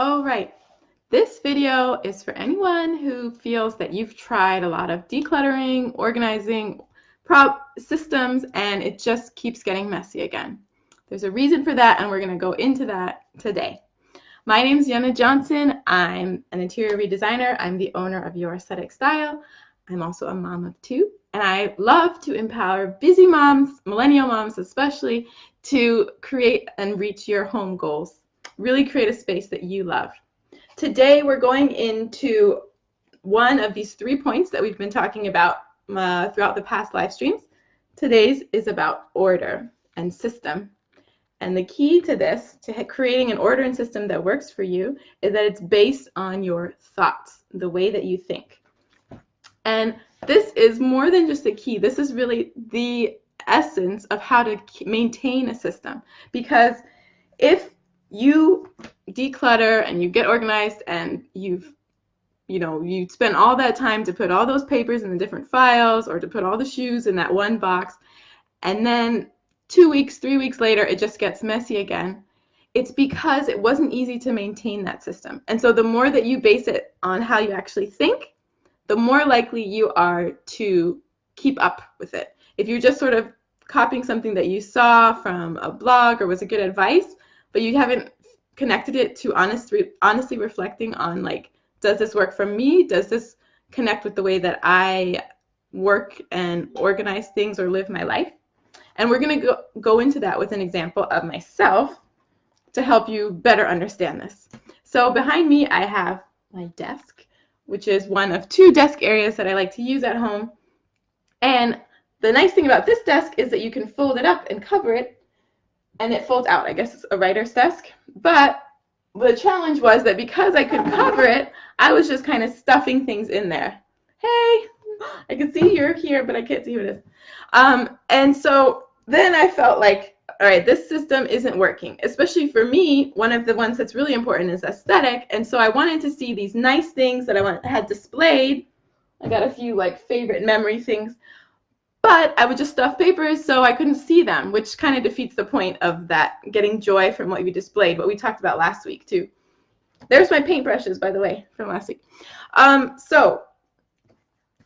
All right. This video is for anyone who feels that you've tried a lot of decluttering, organizing, systems, and it just keeps getting messy again. There's a reason for that, and we're going to go into that today. My name is Yana Johnson. I'm an interior redesigner. I'm the owner of Your Aesthetic Style. I'm also a mom of two, and I love to empower busy moms, millennial moms especially, to create and reach your home goals. Really create a space that you love. Today we're going into one of these 3 points that we've been talking about throughout the past live streams. Today's is about order and system. And the key to this, to creating an order and system that works for you, is that it's based on your thoughts, the way that you think. And this is more than just a key. This is really the essence of how to maintain a system. Because if you declutter and you get organized and you spend all that time to put all those papers in the different files or to put all the shoes in that one box, and then 2 weeks, 3 weeks later, it just gets messy again, it's because it wasn't easy to maintain that system. And so the more that you base it on how you actually think, the more likely you are to keep up with it. If you're just sort of copying something that you saw from a blog or was a good advice, but you haven't connected it to honestly reflecting on, like, does this work for me? Does this connect with the way that I work and organize things or live my life? And we're going to go into that with an example of myself to help you better understand this. So behind me, I have my desk, which is one of 2 desk areas that I like to use at home. And the nice thing about this desk is that you can fold it up and cover it, and it folds out. I guess it's a writer's desk. But the challenge was that because I could cover it, I was just kind of stuffing things in there. Hey, I can see you're here, but I can't see who it is. And so then I felt like, all right, this system isn't working. Especially for me, one of the ones that's really important is aesthetic. And so I wanted to see these nice things that I had displayed. I got a few favorite memory things. But I would just stuff papers so I couldn't see them, which kind of defeats the point of that, getting joy from what you displayed, what we talked about last week too. There's my paintbrushes, by the way, from last week. So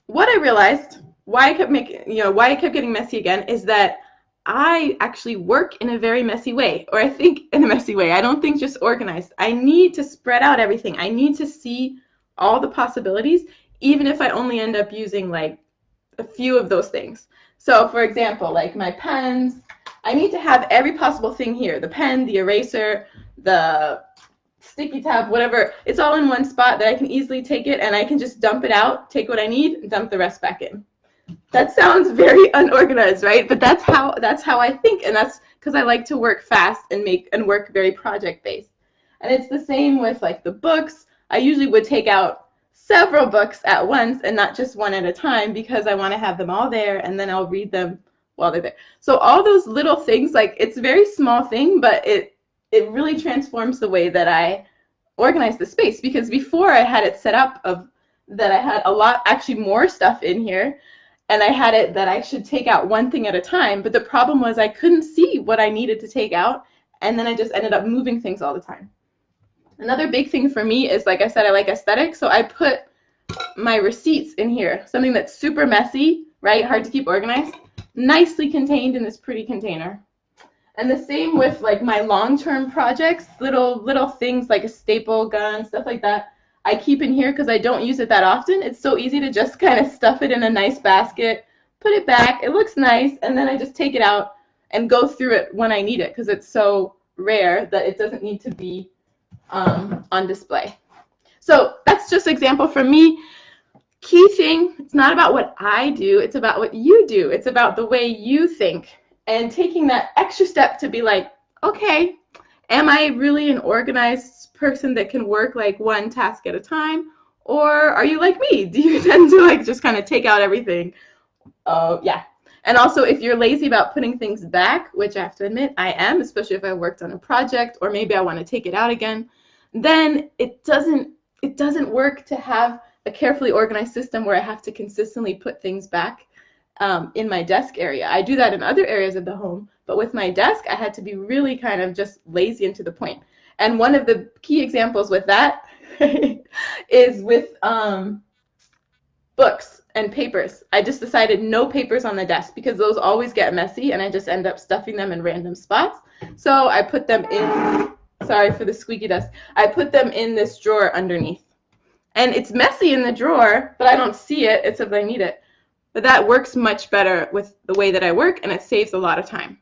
what I realized, why I kept getting messy again, is that I actually work in a very messy way, or I think in a messy way. I don't think just organized. I need to spread out everything. I need to see all the possibilities, even if I only end up using a few of those things. So for example, my pens, I need to have every possible thing here. The pen, the eraser, the sticky tab, whatever. It's all in one spot that I can easily take it and I can just dump it out, take what I need, and dump the rest back in. That sounds very unorganized, right? But that's how I think, and that's because I like to work fast and work very project-based. And it's the same with the books. I usually would take out several books at once and not just one at a time because I want to have them all there and then I'll read them while they're there. So all those little things, it's a very small thing, but it really transforms the way that I organize the space, because before I had it set up that I had a lot, actually more stuff in here, and I had it that I should take out one thing at a time, but the problem was I couldn't see what I needed to take out, and then I just ended up moving things all the time. Another big thing for me is, like I said, I like aesthetic, so I put my receipts in here, something that's super messy, right, hard to keep organized, nicely contained in this pretty container. And the same with my long-term projects, little things like a staple gun, stuff like that, I keep in here because I don't use it that often. It's so easy to just kind of stuff it in a nice basket, put it back, it looks nice, and then I just take it out and go through it when I need it because it's so rare that it doesn't need to be on display. So that's just an example for me. Key thing, it's not about what I do, it's about what you do. It's about the way you think and taking that extra step to be like, okay, am I really an organized person that can work one task at a time? Or are you like me? Do you tend to just kind of take out everything? Yeah. And also, if you're lazy about putting things back, which I have to admit I am, especially if I worked on a project or maybe I want to take it out again, then it doesn't work to have a carefully organized system where I have to consistently put things back in my desk area. I do that in other areas of the home, but with my desk, I had to be really kind of just lazy and to the point. And one of the key examples with that is with books and papers. I just decided no papers on the desk because those always get messy and I just end up stuffing them in random spots. So I put them in, sorry for the squeaky desk, I put them in this drawer underneath. And it's messy in the drawer, but I don't see it except I need it. But that works much better with the way that I work, and it saves a lot of time.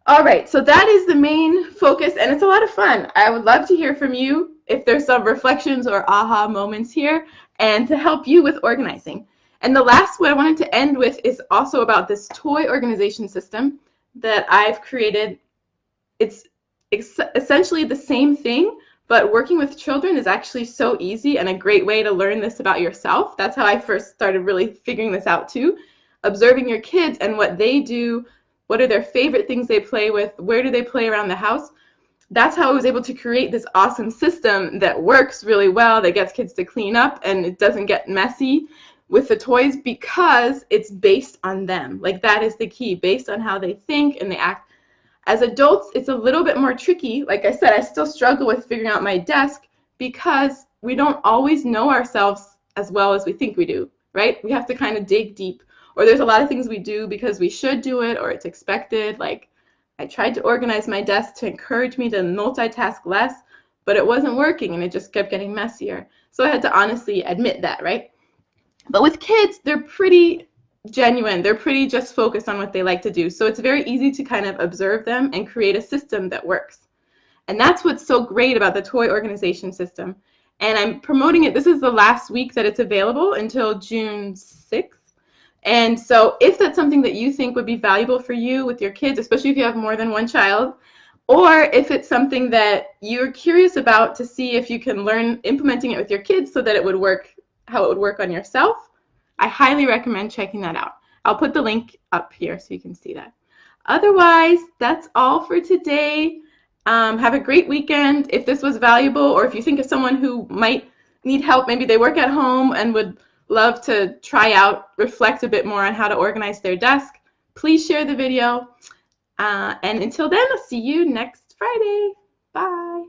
All right, so that is the main focus, and it's a lot of fun. I would love to hear from you if there's some reflections or aha moments here, and to help you with organizing. And the last one I wanted to end with is also about this toy organization system that I've created. It's essentially the same thing, but working with children is actually so easy and a great way to learn this about yourself. That's how I first started really figuring this out too. Observing your kids and what they do, what are their favorite things they play with, where do they play around the house. That's how I was able to create this awesome system that works really well, that gets kids to clean up and it doesn't get messy with the toys because it's based on them. Like that is the key, based on how they think and they act. As adults, it's a little bit more tricky. Like I said, I still struggle with figuring out my desk because we don't always know ourselves as well as we think we do, right? We have to kind of dig deep. Or there's a lot of things we do because we should do it or it's expected. Like I tried to organize my desk to encourage me to multitask less, but it wasn't working and it just kept getting messier. So I had to honestly admit that, right? But with kids, they're pretty genuine. They're pretty just focused on what they like to do. So it's very easy to kind of observe them and create a system that works. And that's what's so great about the toy organization system. And I'm promoting it. This is the last week that it's available until June 6th. And so if that's something that you think would be valuable for you with your kids, especially if you have more than one child, or if it's something that you're curious about to see if you can learn implementing it with your kids so that it would work, how it would work on yourself, I highly recommend checking that out. I'll put the link up here so you can see that. Otherwise, that's all for today. Have a great weekend. If this was valuable, or if you think of someone who might need help, maybe they work at home and would love to try out, reflect a bit more on how to organize their desk, please share the video. And until then, I'll see you next Friday. Bye.